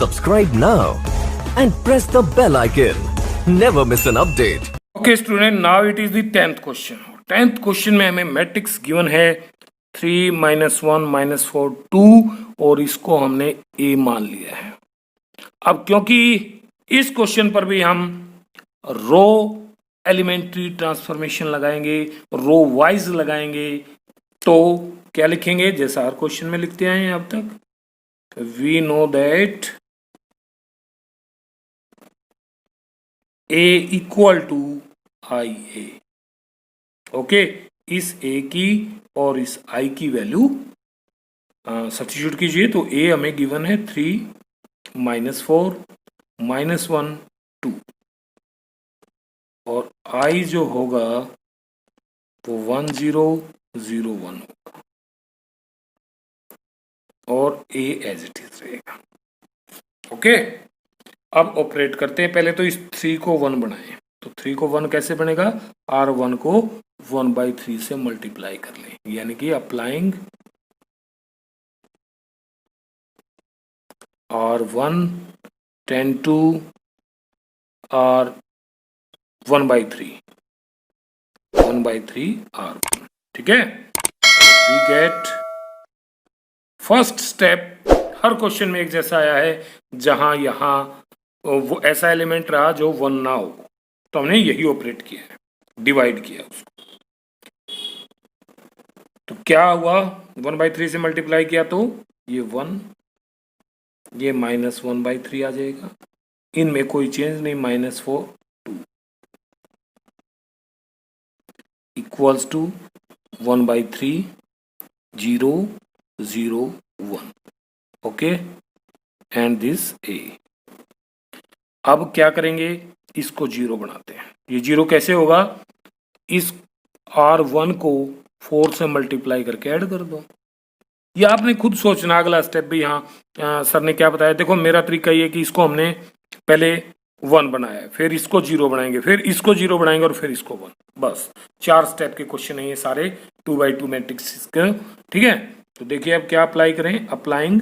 Subscribe now and press the bell icon. Never miss an update. Okay student, now it is the 10th question. 10th question में हमें matrix given है 3 -1 -4 2 और इसको हमने A मान लिया है। अब क्योंकि इस क्वेश्चन पर भी हम रो एलिमेंट्री ट्रांसफॉर्मेशन लगाएंगे, रो वाइज लगाएंगे, तो क्या लिखेंगे जैसा हर क्वेश्चन में लिखते आए हैं अब तक, we know that A equal to I A. Okay, इस A की और इस I की वैल्यू सब्स्टिट्यूट कीजिए तो A हमें गिवन है 3 -4 -1 2 और I जो होगा वो 1 0 0 1 होगा और A एज इट इज रहेगा। ओके, अब ऑपरेट करते हैं। पहले तो इस 3 को 1 बनाएं, तो 3 को 1 कैसे बनेगा, R1 को 1/3 से मल्टीप्लाई कर लें, यानी कि applying R1 10 to R 1/3 R1, ठीक है। वी गेट फर्स्ट स्टेप, हर क्वेश्चन में एक जैसा आया है, जहां यहां वो ऐसा एलिमेंट रहा जो 1 ना हो, तो हमने यही ऑपरेट किया है, डिवाइड किया उसको। तो क्या हुआ, 1/3 से मल्टीप्लाई किया तो ये 1, ये -1/3 आ जाएगा, इनमें कोई चेंज नहीं, -4 2 equals to 1/3 0 0 1। Okay, and this A। अब क्या करेंगे, इसको 0 बनाते हैं। ये 0 कैसे होगा, इस R1 को 4 से मल्टीप्लाई करके ऐड कर दो। ये आपने खुद सोचना, अगला स्टेप भी यहाँ सर ने क्या बताया। देखो मेरा तरीका ये कि इसको हमने पहले 1 बनाया, फिर इसको 0 बनाएंगे, फिर इसको 0 बनाएंगे और फिर इसको 1। बस 4 स्टेप के क्वेश्चन है ये सारे 2x2 मैट्रिक्स के, ठीक है। तो देखिए अब क्या अप्लाई करें, अप्लाइंग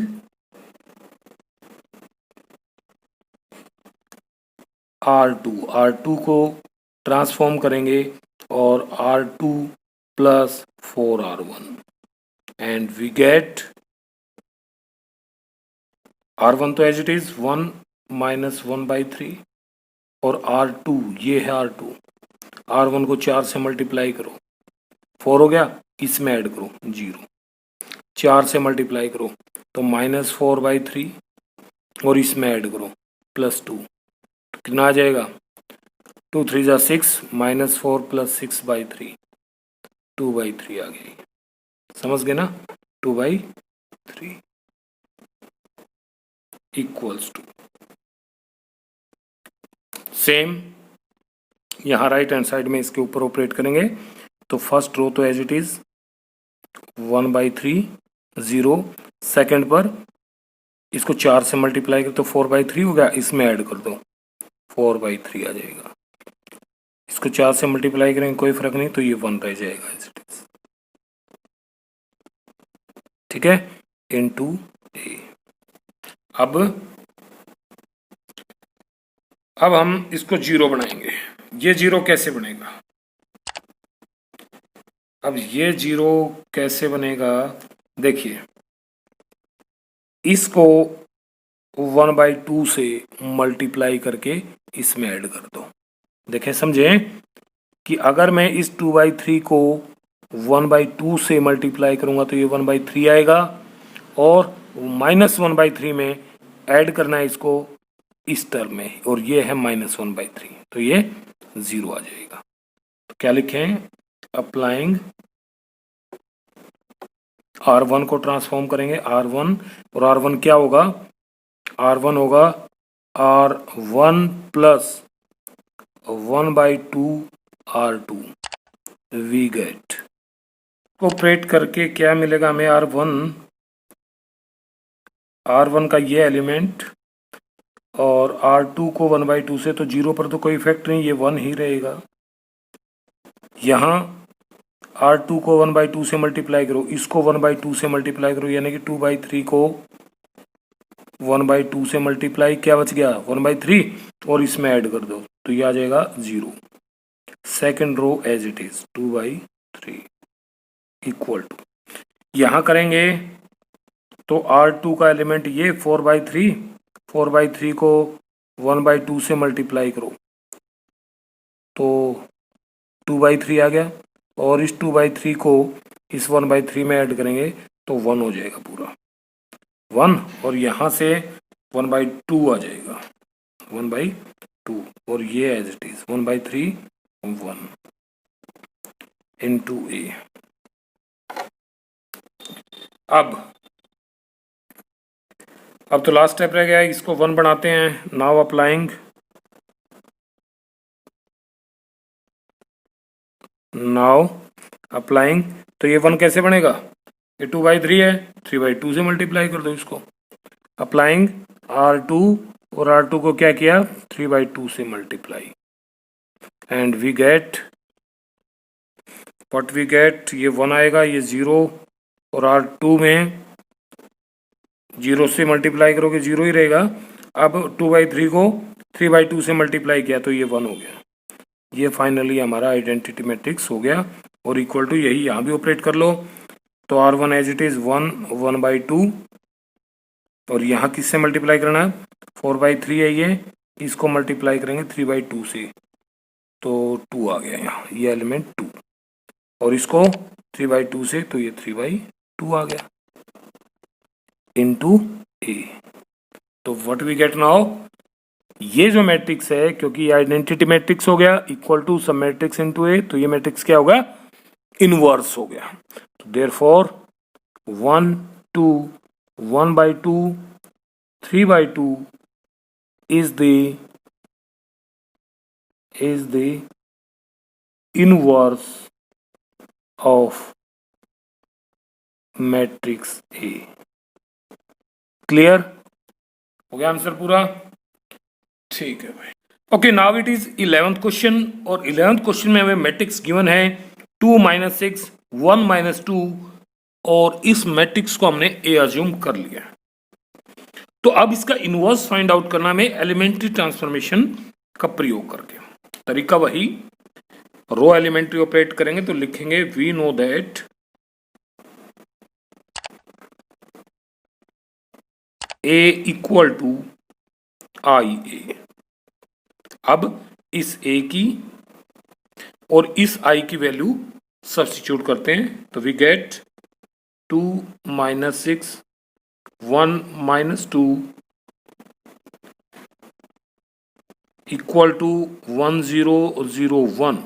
R2 को ट्रांसफॉर्म करेंगे और R2 + 4R1 and we get R1 तो एज इट इज 1 -1/3 और R2 ये है R2, R1 को 4 से मल्टीप्लाई करो, 4 हो गया, इसमें ऐड करो 0, 4 से मल्टीप्लाई करो तो -4/3 और इसमें ऐड करो +2, कितना आ जाएगा, 2 3 = 6 -4 + 6/3 2/3 आ गई। समझ गए ना, 2/3 इक्वल्स टू, सेम यहां राइट हैंड साइड में इसके ऊपर ऑपरेट करेंगे। तो फर्स्ट रो तो एज इट इज 1/3 0, सेकंड पर इसको 4 से मल्टीप्लाई कर तो 4/3 हो गया, इसमें ऐड कर दो 4/3 आ जाएगा, इसको 4 से मल्टीप्लाई करेंगे कोई फर्क नहीं, तो ये 1 रह जाएगा एज इट इज, ठीक है, इनटू A। अब हम इसको 0 बनाएंगे। ये 0 कैसे बनेगा, अब ये 0 कैसे बनेगा, देखिए इसको 1/2 से मल्टीप्लाई करके इसमें ऐड कर दो। देखें, समझे कि अगर मैं इस 2/3 को 1/2 से मल्टीप्लाई करूंगा तो ये 1/3 आएगा, और -1/3 में ऐड करना है इसको इस टर्म में, और ये है -1/3, तो ये 0 आ जाएगा। तो क्या लिखें, अप्लाइंग R1 को ट्रांसफॉर्म करेंगे R1, और R1 क्या होगा, R1 होगा R1 + 1/2 R2। We get, operate करके क्या मिलेगा हमें, R1 का ये एलिमेंट और R2 को 1/2 से, तो 0 पर तो कोई इफेक्ट नहीं, ये 1 ही रहेगा। यहाँ R2 को 1/2 से मल्टीप्लाई करो, इसको 1/2 से मल्टीप्लाई करो, यानी कि 2/3 को 1/2 से मल्टीप्लाई, क्या बच गया 1/3, और इसमें ऐड कर दो तो ये आ जाएगा 0। Second row as it is 2/3 इक्वल टू, यहां करेंगे तो R2 का एलिमेंट ये 4/3, 4/3 को 1/2 से मल्टीप्लाई करो तो 2/3 आ गया, और इस 2/3 को इस 1/3 में ऐड करेंगे तो 1 हो जाएगा पूरा 1, और यहाँ से 1/2 आ जाएगा 1/2, और ये एज इट इज 1/3 1 इंटू ए। अब तो लास्ट स्टेप रह गया है, इसको 1 बनाते हैं। नाउ अप्लाइंग, तो ये 1 कैसे बनेगा, ये 2/3 है, 3/2 से मल्टीप्लाई कर दो इसको। अप्लाइंग R2, और R2 को क्या किया 3/2 से multiply, and we get what we get, ये 1 आएगा, ये 0, और R2 में 0 से मल्टीप्लाई करोगे 0 ही रहेगा। अब 2/3 को 3/2 से मल्टीप्लाई किया तो ये 1 हो गया। ये फाइनली हमारा आइडेंटिटी मैट्रिक्स हो गया, और इक्वल टू यही यहाँ भी ऑपरेट कर लो, तो R1 एज इट इज 1/2, और यहाँ किससे मल्टीप्लाई करना है 4/3 है ये, इसको मल्टीप्लाई करेंगे 3/2 से तो 2 आ गया यहाँ, ये एलिमेंट 2, और इसको 3/2 से तो ये 3/2 आ गया इनटू ए। तो व्हाट वी गेट नाउ, ये जो मैट्रिक्स है, क्योंकि ये आइडेंटिटी मैट्रिक्स हो गया इक्वल टू सब मैट्रिक्स इनटू ए, तो ये मैट्रिक्स क्या होगा इनवर्स हो गया। तो therefore 1 2 1/2 3/2 is the inverse of matrix A। Clear हो गया आंसर पूरा, ठीक है भाई। Okay, now it is 11th question, और 11th क्वेश्चन में हमें मैट्रिक्स गिवन है 2 - 6 1 - 2, और इस मैट्रिक्स को हमने ए अज्यूम कर लिया। तो अब इसका इनवर्स फाइंड आउट करना में एलिमेंट्री ट्रांसफॉर्मेशन का प्रयोग करके, तरीका वही, रो एलिमेंट्री ऑपरेट करेंगे तो लिखेंगे we know that A equal to I A. अब इस ए की और इस आई की वैल्यू सब्स्टिट्यूट करते हैं तो we get 2 - 6 1 - 2 equal to 1001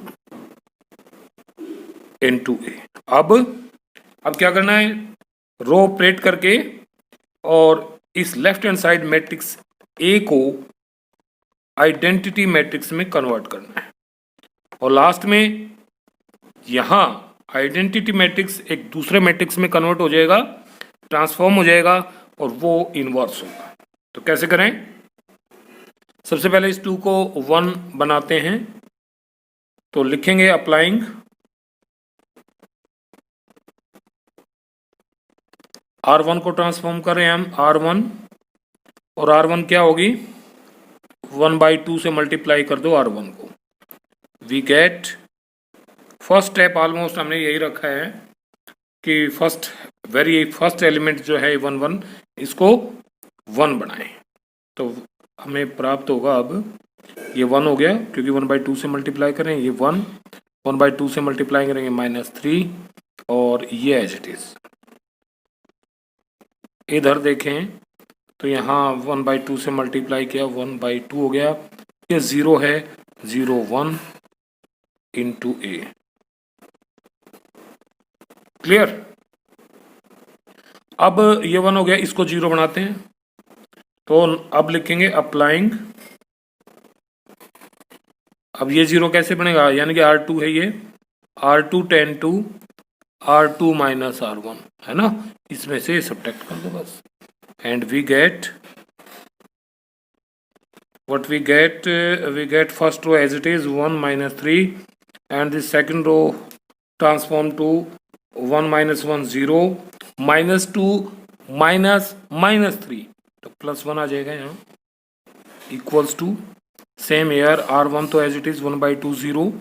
into A. अब क्या करना है, रो ऑपरेट करके और इस left hand side matrix A को आइडेंटिटी मैट्रिक्स में कन्वर्ट करना है, और लास्ट में यहां आइडेंटिटी मैट्रिक्स एक दूसरे मैट्रिक्स में कन्वर्ट हो जाएगा, ट्रांसफॉर्म हो जाएगा, और वो इनवर्स होगा। तो कैसे करें, सबसे पहले इस 2 को 1 बनाते हैं, तो लिखेंगे अप्लाइंग R1 को ट्रांसफॉर्म करें हम R1, और R1 क्या होगी 1/2 से मल्टीप्लाई कर दो R1 को, we get, first step almost हमने यही रखा है कि फर्स्ट एलिमेंट जो है 1 1, इसको 1 बनाएं, तो हमें प्राप्त होगा, अब ये 1 हो गया क्योंकि 1/2 से मल्टीप्लाई करें, ये 1 1/2 से मल्टीप्लाई करेंगे -3, और ये एज इट इज। इधर देखें तो यहाँ 1/2 से मल्टीप्लाई किया 1/2 हो गया, ये 0 है 0 1 इंटू ए। क्लियर, अब ये 1 हो गया, इसको 0 बनाते हैं, तो अब लिखेंगे अप्लाइंग, अब ये 0 कैसे बनेगा, यानी कि R2 है ये, R2 ten to R2 - R1 है ना, इसमें से सब्ट्रैक्ट कर दो बस, and we get what we get first row as it is 1 - 3, and the second row transform to 1 - 1 0 -2 -3, तो +1 आ जाएगा यहाँ, equals to same air R1 तो एज इट इज़ 1/2 0,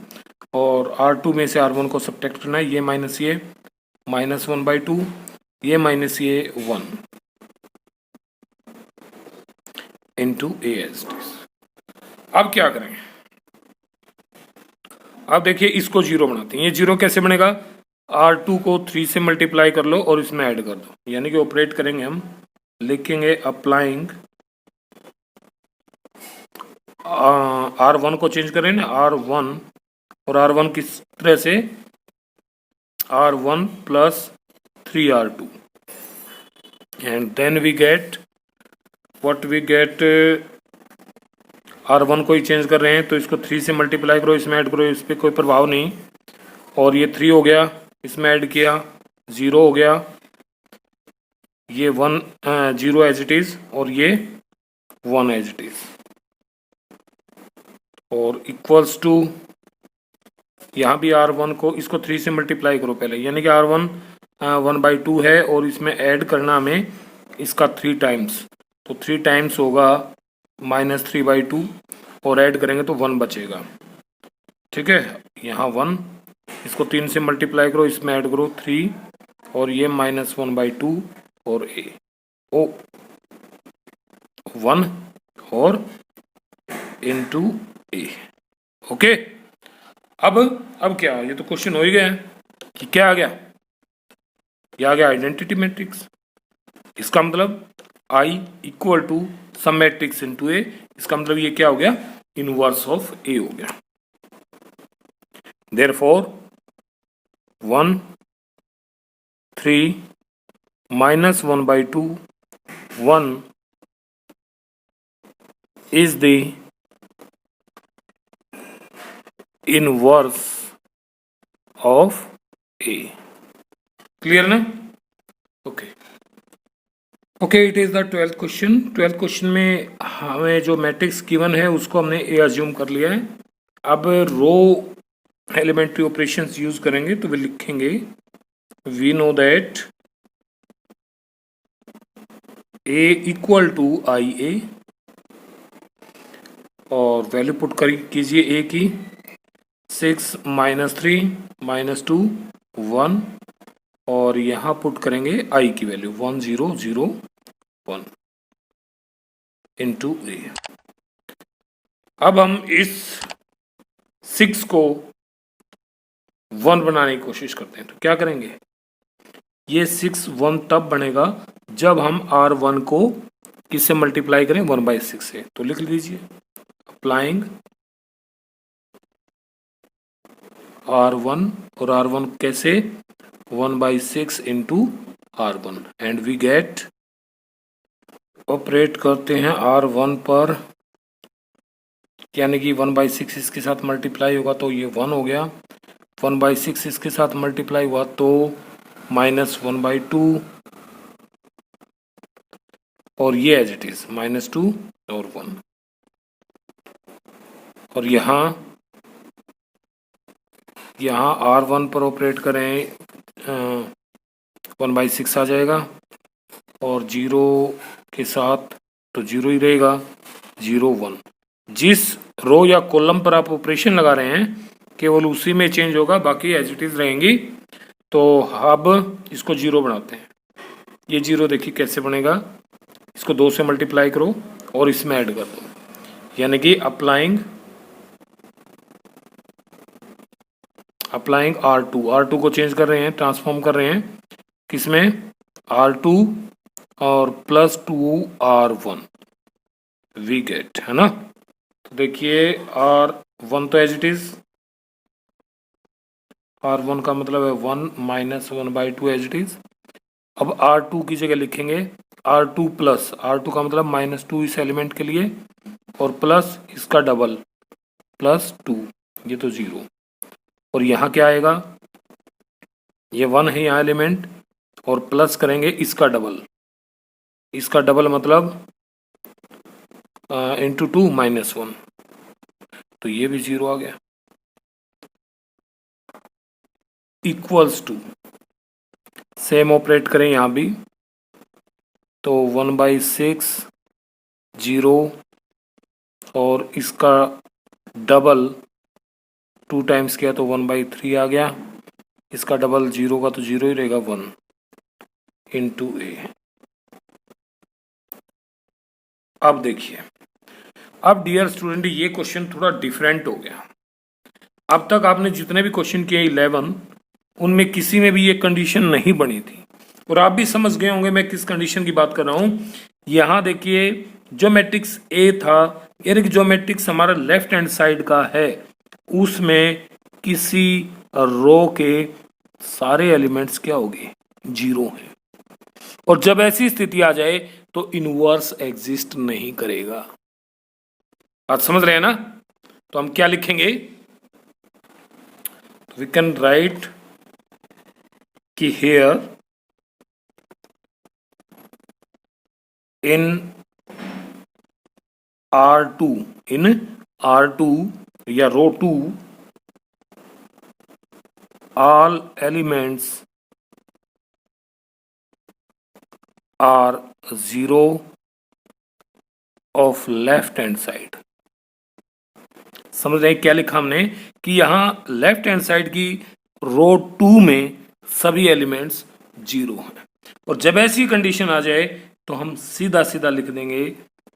और R2 में से R1 को सब्ट्रैक्ट करना है, ये माइनस ये -1/2, ये माइनस ये 1 into A as it is. अब क्या करें, अब देखिए इसको 0 बनाते हैं। ये 0 कैसे बनेगा, R2 को 3 से मल्टीप्लाई कर लो और इसमें ऐड कर दो, यानी कि ऑपरेट करेंगे हम, लिखेंगे अप्लाइंग R1 को चेंज करें ना, R1, और R1 किस तरह से, R1 + 3R2, and then we get what we get, R1 को ही चेंज कर रहे हैं तो इसको 3 से मल्टीप्लाई करो, इसमें ऐड करो, इस पर कोई प्रभाव नहीं, और ये 3 हो गया, इसमें ऐड किया 0 हो गया, ये 1 0 एज इट इज, और ये 1 एज इट इज, और इक्वल्स टू, यहाँ भी R1 को, इसको 3 से मल्टीप्लाई करो पहले, यानी कि R1 1/2 है, और इसमें ऐड करना हमें इसका 3 टाइम्स, तो 3 टाइम्स होगा -3/2, और ऐड करेंगे तो 1 बचेगा, ठीक है। यहाँ 1, इसको 3 से मल्टीप्लाई करो, इसमें ऐड करो 3, और ये -1/2, और ए ओ 1 और इंटू ए, ओके। अब क्या, ये तो क्वेश्चन हो ही गया है कि क्या आ गया, ये आ गया आइडेंटिटी मैट्रिक्स। इसका मतलब I equal to some matrix into A, इसका मतलब ये क्या हो गया, इनवर्स ऑफ ए हो गया। Therefore 1 3 -1/2 1 is the inverse of A. Clear ना, okay okay. It is the 12th question. 12th question में हमें जो मैट्रिक्स गिवन है उसको हमने ए अज्यूम कर लिया है। अब रो एलिमेंट्री ऑपरेशंस यूज करेंगे, तो वे लिखेंगे we know that A equal to I A, और वैल्यू पुट कर कीजिए ए की, 6 -3 -2 1, और यहाँ पुट करेंगे आई की वैल्यू 1 0 0 1 इंटू ए। अब हम इस 6 को 1 बनाने की कोशिश करते हैं, तो क्या करेंगे, ये 6 1 तब बनेगा जब हम R1 को किससे मल्टीप्लाई करें, 1/6 से। तो लिख लीजिए अप्लाइंग R1, और R1 कैसे, 1/6 into R1, and we get, operate करते हैं R1 पर, यानी कि 1/6 इसके साथ मल्टीप्लाई होगा तो ये 1 हो गया, 1/6 इसके साथ मल्टीप्लाई हुआ तो -1/2, और ये एज इट इज -2 और 1, और यहाँ R1 पर ऑपरेट करें 1/6 आ जाएगा, और 0 के साथ तो 0 ही रहेगा, 0 1। जिस रो या कॉलम पर आप ऑपरेशन लगा रहे हैं केवल उसी में चेंज होगा, बाकी एज इट इज रहेंगी। तो अब इसको 0 बनाते हैं। ये 0 देखिए कैसे बनेगा, इसको 2 से मल्टीप्लाई करो और इसमें ऐड कर दो, यानी कि अप्लाइंग R2 को चेंज कर रहे हैं, ट्रांसफॉर्म कर रहे हैं किसमें, R2 और +2 R1 वी गेट, है ना। तो देखिए R1 तो एज इट इज, R1 का मतलब है 1 -1/2 एज इट इज। अब R2 की जगह लिखेंगे R2 प्लस, R2 का मतलब -2 इस एलिमेंट के लिए, और प्लस इसका डबल +2, ये तो 0, और यहाँ क्या आएगा, ये 1 है यहाँ एलिमेंट, और प्लस करेंगे इसका डबल मतलब इंटू 2 -1, तो ये भी 0 आ गया, इक्वल्स टू, सेम ऑपरेट करें यहाँ भी, तो 1/6 0 और इसका डबल 2 टाइम्स किया तो 1/3 आ गया। इसका डबल 0 का तो 0 ही रहेगा, 1 इंटू ए। अब देखिए, अब डियर स्टूडेंट ये क्वेश्चन थोड़ा डिफरेंट हो गया। अब तक आपने जितने भी क्वेश्चन किए 11, उनमें किसी में भी ये कंडीशन नहीं बनी थी, और आप भी समझ गए होंगे मैं किस कंडीशन की बात कर रहा हूं। यहां देखिए, जो मैट्रिक्स ए था, यानी कि जो मैट्रिक्स हमारा लेफ्ट हैंड साइड का है, उसमें किसी रो के सारे एलिमेंट्स क्या हो गए, 0 हैं। और जब ऐसी स्थिति आ जाए तो इनवर्स एग्जिस्ट नहीं करेगा। बात समझ रहे हैं ना? तो हम क्या लिखेंगे, वी कैन राइट कि here in R2, in R2 या रो 2, all elements are 0 of left hand side। समझ रहे हैं क्या लिखा हमने, कि यहां लेफ्ट हैंड साइड की रो 2 में सभी एलिमेंट्स 0 हैं। और जब ऐसी कंडीशन आ जाए तो हम सीधा सीधा लिख देंगे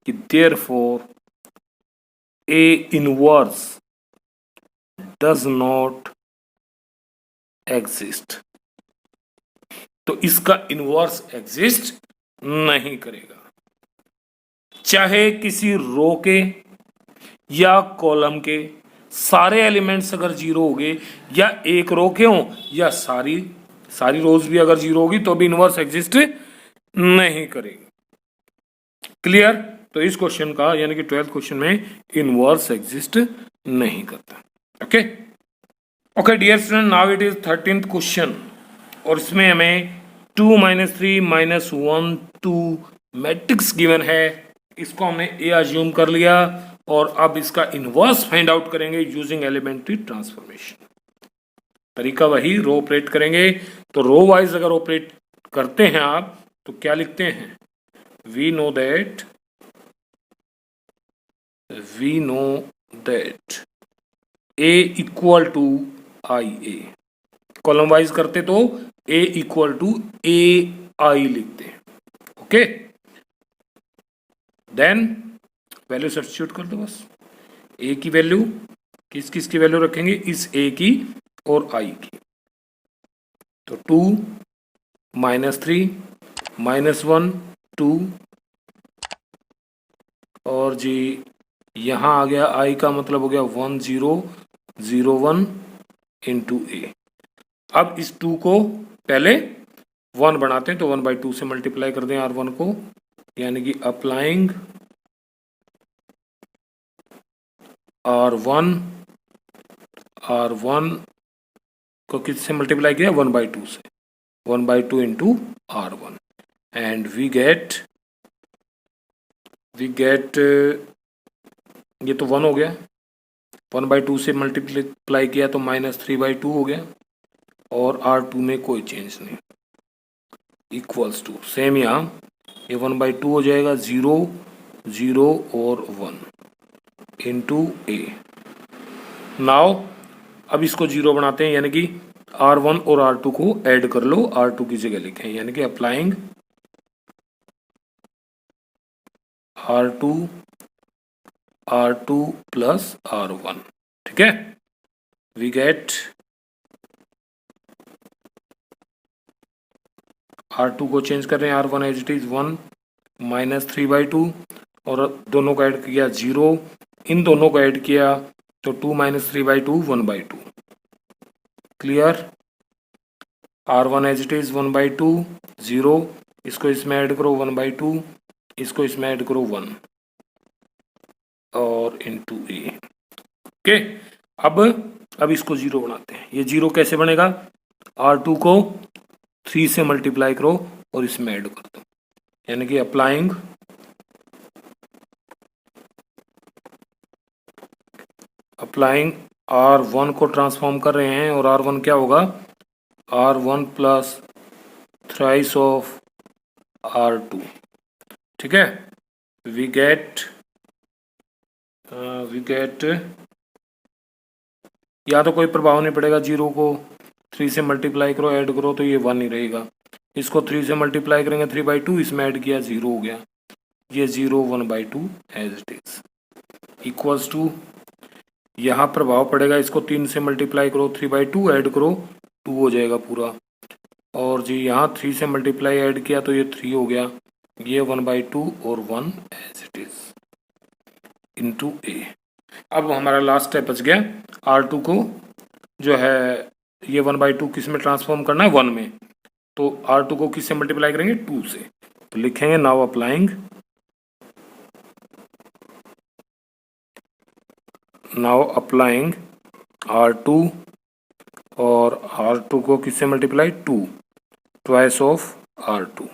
कि therefore A inverse does not exist. तो इसका इनवर्स एग्जिस्ट नहीं करेगा, चाहे किसी रो के या कॉलम के सारे एलिमेंट्स अगर 0 हो गए, या एक रो के हों, या सारी रोज भी अगर 0 होगी तो भी इनवर्स एग्जिस्ट नहीं करेगी। क्लियर? तो इस क्वेश्चन का यानी कि 12th क्वेश्चन में इनवर्स एग्जिस्ट नहीं करता। Okay okay dear student, now it is 13th question, और इसमें हमें 2 -3 -1 2 मैट्रिक्स गिवन है। इसको हमने ए अज्यूम कर लिया, और अब इसका इनवर्स फाइंड आउट करेंगे यूजिंग एलिमेंट्री ट्रांसफॉर्मेशन। तरीका वही, रो ऑपरेट करेंगे। तो रो वाइज अगर ऑपरेट करते हैं आप तो क्या लिखते हैं, we know that A equal to I A. Column wise करते तो ए इक्वल टू ए आई लिखते हैं। ओके, देन वैल्यू सब्स्टिट्यूट कर दो बस। ए की वैल्यू, किस किस की वैल्यू रखेंगे, इस ए की और आई की। तो 2 -3 -1 2, और जी यहां आ गया आई का मतलब हो गया 1 0 0 1 इंटू ए। अब इस 2 को पहले 1 बनाते हैं, तो 1/2 से मल्टीप्लाई कर दें R1 को, यानी कि अप्लाइंग R1 को किससे मल्टीप्लाई किया, 1/2 से, 1/2 into R1, and we get ये तो 1 हो गया, 1/2 से मल्टीप्लाई किया तो -3/2 हो गया, और R2 में कोई चेंज नहीं, इक्वल्स टू सेम यहाँ ये 1/2 हो जाएगा, 0 0 और 1 इंटू ए। नाउ अब इसको 0 बनाते हैं, यानी कि R1 और R2 को ऐड कर लो, R2 की जगह लिखें, यानी कि अप्लाइंग R2 प्लस R1। ठीक है, वी गेट R2 को चेंज कर रहे हैं, R1 एज इट इज 1 -3/2, और दोनों को ऐड किया 0, इन दोनों को ऐड किया तो 2 -3/2 1/2। Clear? R1 as it is 1/2 0, इसको इसमें ऐड करो 1/2, इसको इसमें ऐड करो 1 और इंटू ए। ओके, अब इसको 0 बनाते हैं। ये 0 कैसे बनेगा, R2 को 3 से मल्टीप्लाई करो और इसमें ऐड कर दो, यानी कि अप्लाइंग R1 को ट्रांसफॉर्म कर रहे हैं, और R1 क्या होगा, R1 plus thrice of R2। ठीक है, वी गेट या तो कोई प्रभाव नहीं पड़ेगा, 0 को 3 से मल्टीप्लाई करो, ऐड करो तो ये 1 ही रहेगा। इसको 3 से मल्टीप्लाई करेंगे 3/2, इसमें ऐड किया 0 हो गया, ये 0 1/2 as it is equals to, यहाँ प्रभाव पड़ेगा, इसको 3 से मल्टीप्लाई करो 3/2 ऐड करो 2 हो जाएगा पूरा, और जी यहाँ 3 से मल्टीप्लाई ऐड किया तो ये 3 हो गया, ये 1/2 और 1 एज इट इज इंटू ए। अब हमारा लास्ट स्टेप बच गया, R2 को जो है ये 1/2 किस में ट्रांसफॉर्म करना है, 1 में, तो R2 को किस से मल्टीप्लाई करेंगे, 2 से, तो लिखेंगे नाउ अप्लाइंग R2, और R2 को किससे multiply, 2 twice of R2,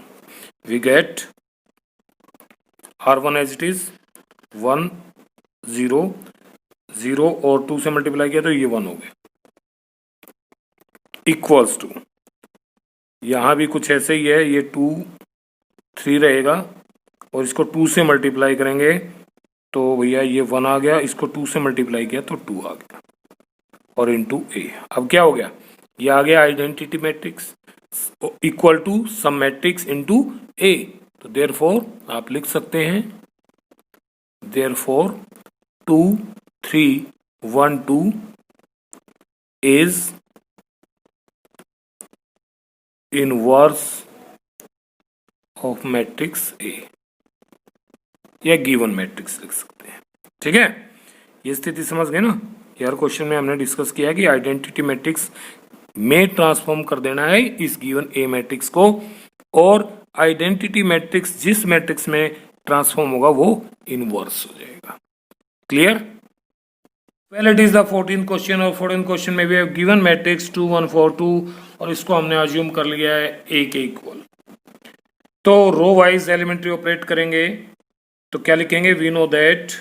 we get R1 as it is 1 0 0 और 2 से मल्टीप्लाई किया तो ये 1 हो गया, इक्वल्स टू, यहाँ भी कुछ ऐसे ही है, ये 2 3 रहेगा और इसको 2 से मल्टीप्लाई करेंगे तो भैया ये 1 आ गया, इसको 2 से मल्टीप्लाई किया तो 2 आ गया, और इनटू ए। अब क्या हो गया, ये आ गया identity matrix equal to some matrix into A, तो देयरफॉर आप लिख सकते हैं therefore 2 3 1 2 is inverse of matrix A, या गिवन मैट्रिक्स लिख सकते हैं। ठीक है, ये स्थिति समझ गए ना, यार क्वेश्चन में हमने डिस्कस किया है कि आइडेंटिटी मैट्रिक्स में ट्रांसफॉर्म कर देना है इस गिवन ए मैट्रिक्स को, और आइडेंटिटी मैट्रिक्स जिस मैट्रिक्स में ट्रांसफॉर्म होगा वो इनवर्स हो जाएगा। Clear? Well it is the 14th question, और 14th क्वेश्चन में भी है गिवन मैट्रिक्स 2 1 4 2, और इसको हमने अज्यूम कर लिया है ए के इक्वल, तो रो वाइज एलिमेंट्री ऑपरेट करेंगे, तो क्या लिखेंगे, we know that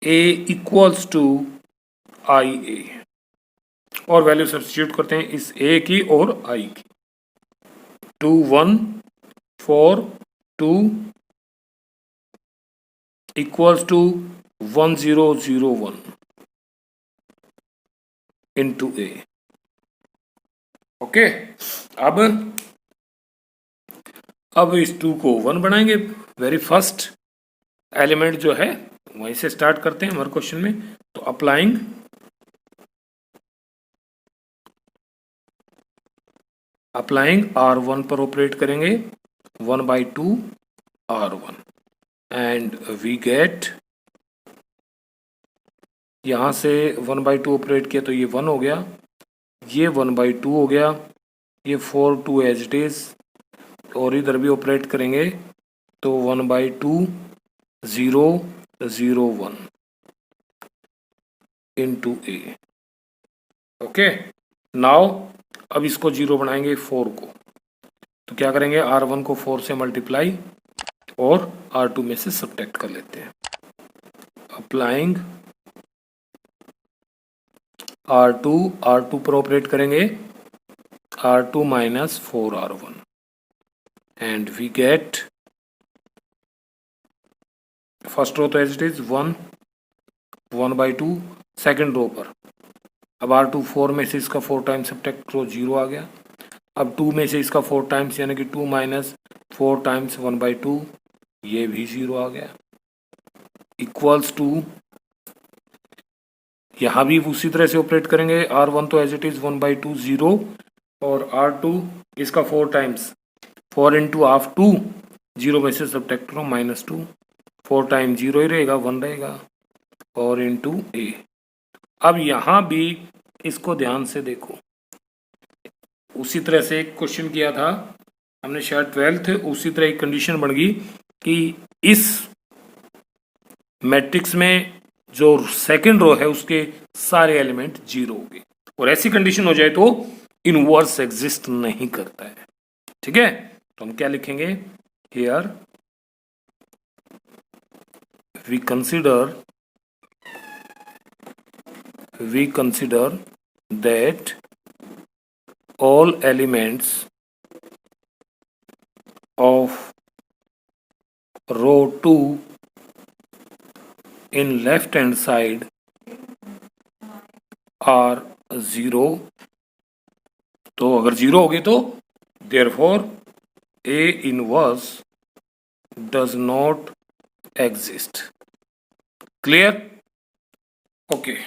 A equals to I A, और वैल्यू सब्स्टिट्यूट करते हैं इस A की और I की, 2 1 4 2 equals to 1 0 0 1 into A. Okay, अब इस 2 को 1 बनाएंगे, वेरी फर्स्ट एलिमेंट जो है वहीं से स्टार्ट करते हैं हमारे क्वेश्चन में, तो अप्लाइंग R1 पर ऑपरेट करेंगे 1/2 R1, एंड वी गेट, यहां से 1/2 ऑपरेट किया तो ये 1 हो गया, ये 1/2 हो गया, ये 4 2 एज इट इज, और इधर भी ऑपरेट करेंगे तो 1/2 0 0 1 इंटू ए। ओके, नाउ अब इसको 0 बनाएंगे 4 को, तो क्या करेंगे, R1 को 4 से मल्टीप्लाई और R2 में से सब्ट्रैक्ट कर लेते हैं, अप्लाइंग R2 पर ऑपरेट करेंगे R2 minus 4 R1, and we get, first row तो as it is 1 1/2, second row पर अब R2 4 में से इसका 4 टाइम्स सब्ट्रैक्ट करो, 0 आ गया, अब 2 में से इसका 4 टाइम्स यानी कि 2 माइनस 4 टाइम्स 1/2, ये भी 0 आ गया, इक्वल्स टू, यहाँ भी उसी तरह से ऑपरेट करेंगे, R1 तो एज इट इज 1/2 0, और R2 इसका 4 टाइम्स 4 इंटू हाफ 2, 0 में से सब्ट्रैक्ट करो -2, 4 टाइम 0 ही रहेगा, 1 रहेगा, और इंटू ए। अब यहाँ भी इसको ध्यान से देखो, उसी तरह से एक क्वेश्चन किया था हमने शायद 12th, उसी तरह एक कंडीशन बन गई कि इस मैट्रिक्स में जो सेकंड रो है उसके सारे एलिमेंट 0 हो गए, और ऐसी कंडीशन हो जाए तो इनवर्स एग्जिस्ट नहीं करता है। ठीक है, तो हम क्या लिखेंगे, here we consider that all elements of row 2 in left hand side are 0, तो अगर 0 होगी तो therefore A inverse does not exist. Clear? Okay.